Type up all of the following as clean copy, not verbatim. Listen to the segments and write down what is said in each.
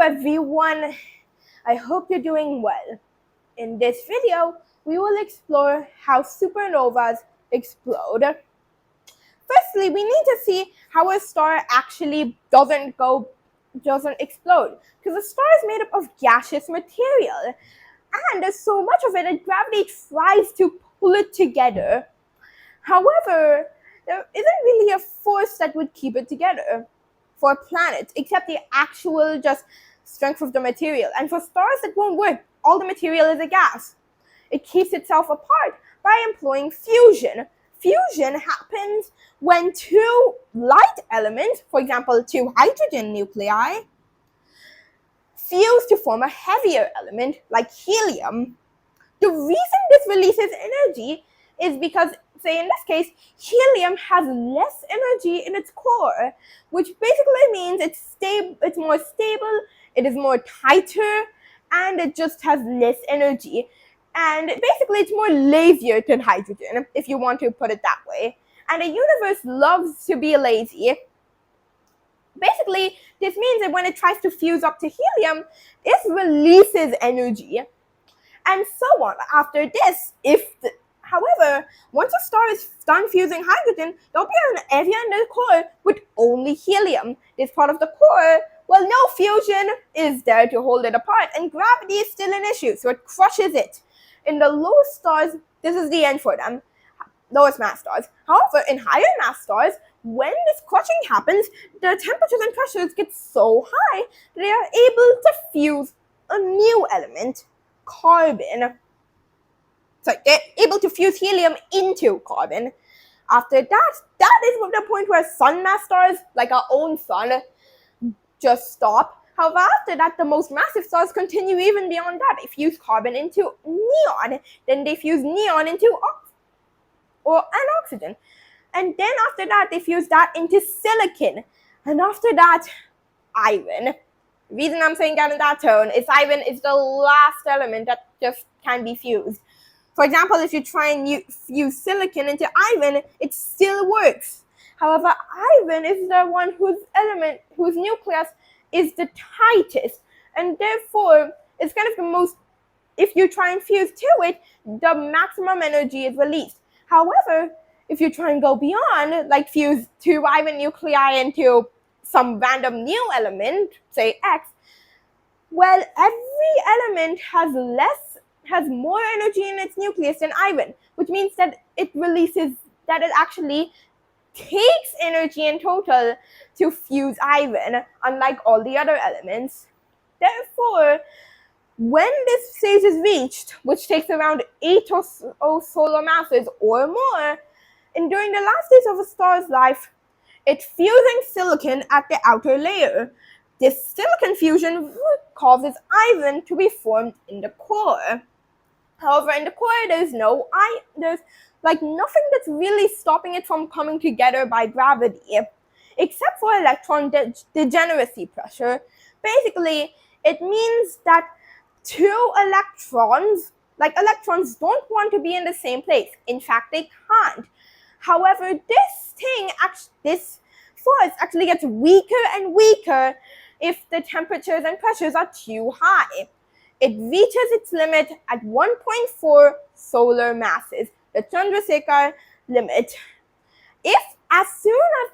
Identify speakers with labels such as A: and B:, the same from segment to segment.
A: everyone, I hope you're doing well. In this video, we will explore how supernovas explode. Firstly, we need to see how a star actually doesn't explode, because a star is made up of gaseous material, and there's so much of it that gravity tries to pull it together. However, there isn't really a force that would keep it together for planets, except the actual just strength of the material. And for stars, it won't work. All the material is a gas. It keeps itself apart by employing fusion. Fusion happens when two light elements, for example, two hydrogen nuclei, fuse to form a heavier element like helium. The reason this releases energy is because, say in this case, helium has less energy in its core, which basically means it's more stable, it is more tighter, and it just has less energy. And basically, it's more lazier than hydrogen, if you want to put it that way. And the universe loves to be lazy. Basically, this means that when it tries to fuse up to helium, it releases energy. And so on. After this, however, once a star is done fusing hydrogen, there'll be an area in the core with only helium. This part of the core, well, no fusion is there to hold it apart, and gravity is still an issue, so it crushes it. In the lowest stars, this is the end for them, lowest mass stars. However, in higher mass stars, when this crushing happens, the temperatures and pressures get so high that they are able to fuse a new element, carbon. So they're able to fuse helium into carbon. After that is the point where sun mass stars, like our own sun, just stop. However, after that, the most massive stars continue even beyond that. They fuse carbon into neon, then they fuse neon into oxygen. And then after that, they fuse that into silicon. And after that, iron. The reason I'm saying that in that tone is iron is the last element that just can be fused. For example, if you try and fuse silicon into iron, it still works. However, iron is the one whose nucleus is the tightest, and therefore it's kind of the most, if you try and fuse to it, the maximum energy is released. However, if you try and go beyond, like fuse two iron nuclei into some random new element, say X, well, every element has more energy in its nucleus than iron, which means that it actually takes energy in total to fuse iron, unlike all the other elements. Therefore, when this stage is reached, which takes around 8 or so solar masses or more, and during the last days of a star's life, it's fusing silicon at the outer layer. This silicon fusion causes iron to be formed in the core. However, in the core, there's nothing that's really stopping it from coming together by gravity, except for electron degeneracy pressure. Basically, it means that two electrons don't want to be in the same place. In fact, they can't. However, this force actually gets weaker and weaker if the temperatures and pressures are too high. It reaches its limit at 1.4 solar masses, the Chandrasekhar limit. As soon as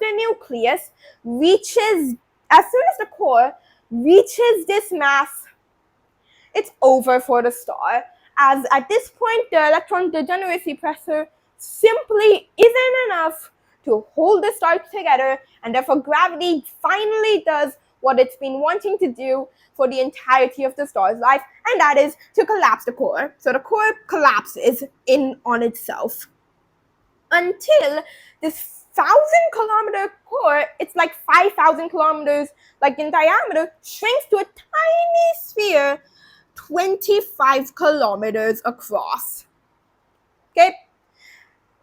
A: the core reaches this mass, it's over for the star, as at this point the electron degeneracy pressure simply isn't enough to hold the star together, and therefore gravity finally does what it's been wanting to do for the entirety of the star's life, and that is to collapse the core. So the core collapses in on itself until this 1,000-kilometer core, it's like 5,000 kilometers in diameter, shrinks to a tiny sphere 25 kilometers across. Okay?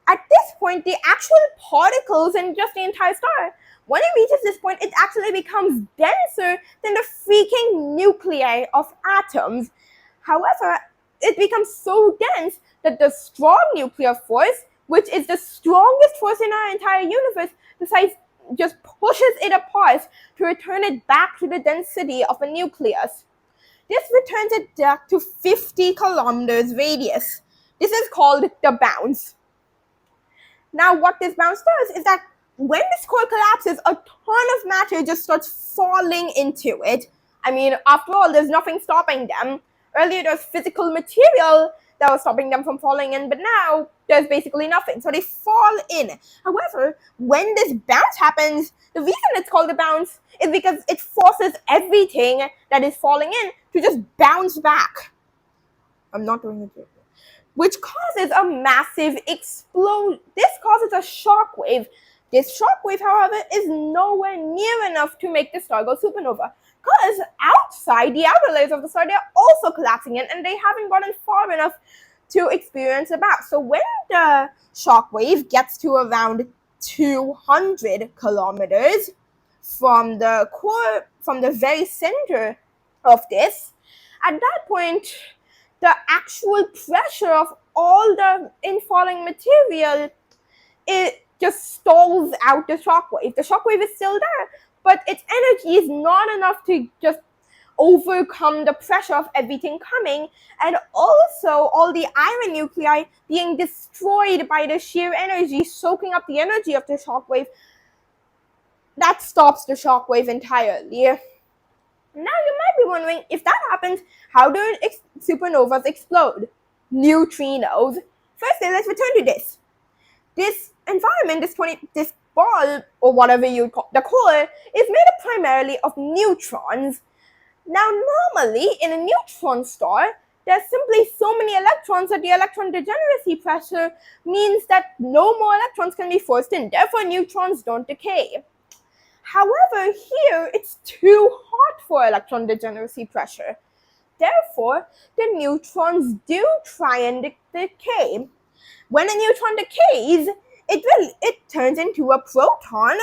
A: At this point, the actual particles in just the entire star, when it reaches this point, it actually becomes denser than the freaking nuclei of atoms. However, it becomes so dense that the strong nuclear force, which is the strongest force in our entire universe, decides just pushes it apart to return it back to the density of a nucleus. This returns it back to 50 kilometers radius. This is called the bounce. Now, what this bounce does is that when this core collapses, a ton of matter just starts falling into it. I mean, after all, there's nothing stopping them. Earlier, there was physical material that was stopping them from falling in, but now there's basically nothing. So they fall in. However, when this bounce happens, the reason it's called a bounce is because it forces everything that is falling in to just bounce back. I'm not doing it. Which causes a massive explosion. This causes a shock wave. This shock wave, however, is nowhere near enough to make the star go supernova. Because outside, the outer layers of the star, they're also collapsing in, and they haven't gotten far enough to experience a bounce. So when the shock wave gets to around 200 kilometers from the core, from the very center of this, at that point, the actual pressure of all the infalling material, it just stalls out the shockwave. The shockwave is still there, but its energy is not enough to just overcome the pressure of everything coming, and also all the iron nuclei being destroyed by the sheer energy, soaking up the energy of the shockwave. That stops the shockwave entirely. Now you might be wondering, if that happens, how do supernovas explode? Neutrinos. Firstly, let's return to this. This environment, this ball, or whatever you call the core, is made up primarily of neutrons. Now, normally, in a neutron star, there's simply so many electrons that the electron degeneracy pressure means that no more electrons can be forced in. Therefore, neutrons don't decay. However, here it's too hot for electron degeneracy pressure. Therefore, the neutrons do try and decay. When a neutron decays, it turns into a proton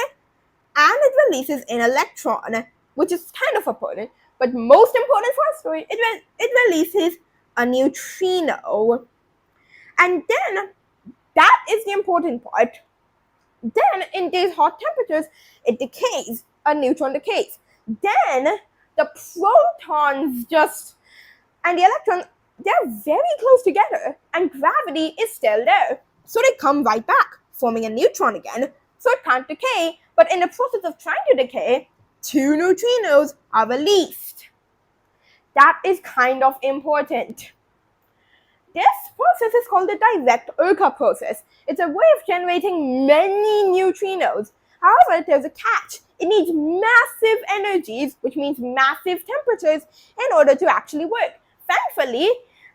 A: and it releases an electron, which is kind of important. But most important for our story, it releases a neutrino. And then, that is the important part. Then, in these hot temperatures, it decays. A neutron decays. Then, the protons and the electrons, they're very close together, and gravity is still there. So they come right back, forming a neutron again, so it can't decay, but in the process of trying to decay, 2 neutrinos are released. That is kind of important. This process is called the direct Oka process. It's a way of generating many neutrinos. However, there's a catch. It needs massive energies, which means massive temperatures, in order to actually work. Thankfully,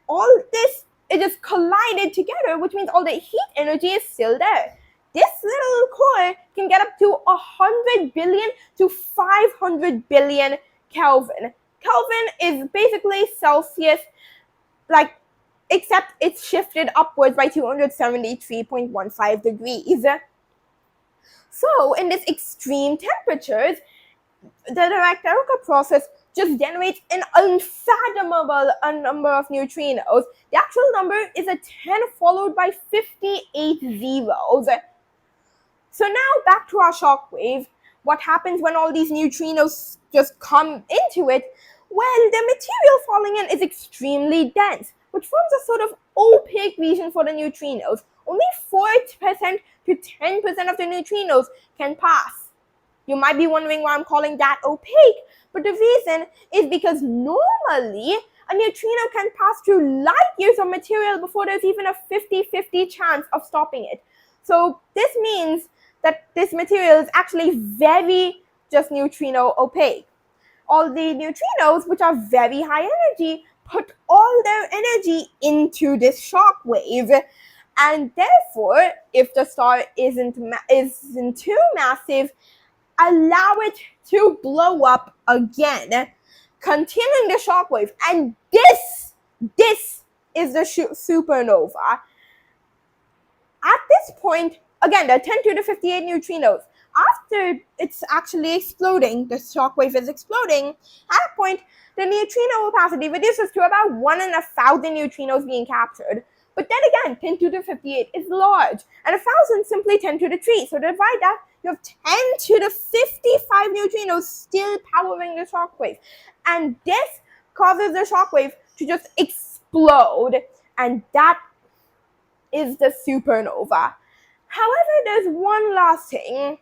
A: all this is just collided together, which means all the heat energy is still there. This little core can get up to 100 billion to 500 billion Kelvin. Kelvin is basically Celsius, except it's shifted upwards by 273.15 degrees. So, in these extreme temperatures, the direct Oka process just generates an unfathomable number of neutrinos. The actual number is a 10 followed by 58 zeros. So now back to our shockwave. What happens when all these neutrinos just come into it? Well, the material falling in is extremely dense, which forms a sort of opaque region for the neutrinos. Only 4% to 10% of the neutrinos can pass. You might be wondering why I'm calling that opaque, but the reason is because normally a neutrino can pass through light years of material before there's even a 50-50 chance of stopping it. So this means that this material is actually very just neutrino opaque. All the neutrinos, which are very high energy, put all their energy into this shock wave, and therefore, if the star isn't too massive, allow it to blow up again, continuing the shock wave. And this is the supernova. At this point, again, there are 10 to the 58 neutrinos. After it's actually exploding, the shockwave is exploding, at that point, the neutrino opacity reduces to about 1 in 1,000 neutrinos being captured. But then again, 10 to the 58 is large, and 1,000 simply 10 to the 3. So divide that, you have 10 to the 55 neutrinos still powering the shockwave. And this causes the shockwave to just explode. And that is the supernova. However, there's one last thing.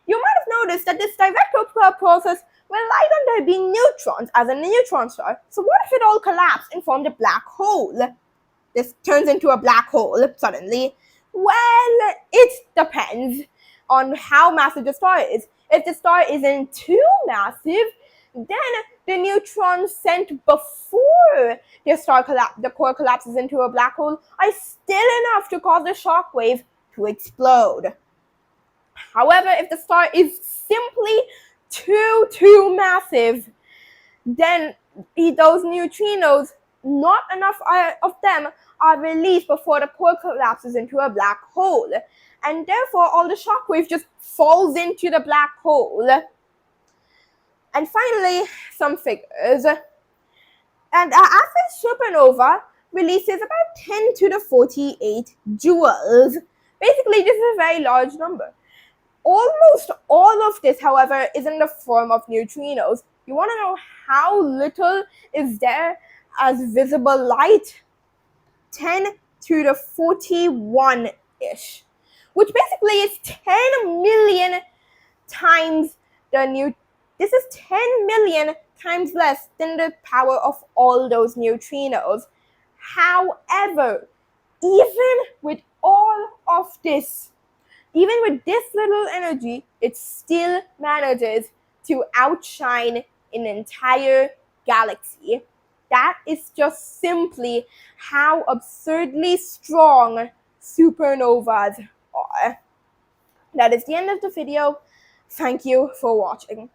A: You might have noticed that this direct optical process relied on there being neutrons as in a neutron star. So what if it all collapsed and formed a black hole? This turns into a black hole suddenly. Well, it depends on how massive the star is. If the star isn't too massive, then the neutrons sent before the core collapses into a black hole are still enough to cause the shockwave to explode. However, if the star is simply too massive, then those neutrinos, not enough of them are released before the core collapses into a black hole. And therefore, all the shockwave just falls into the black hole. And finally, some figures. And average supernova releases about 10 to the 48 joules. Basically, this is a very large number. Almost all of this, however, is in the form of neutrinos. You want to know how little is there as visible light? 10 to the 41-ish, which basically is 10 million times this is 10 million times less than the power of all those neutrinos. However, even with all of this, even with this little energy, it still manages to outshine an entire galaxy. That is just simply how absurdly strong supernovas are. That is the end of the video. Thank you for watching.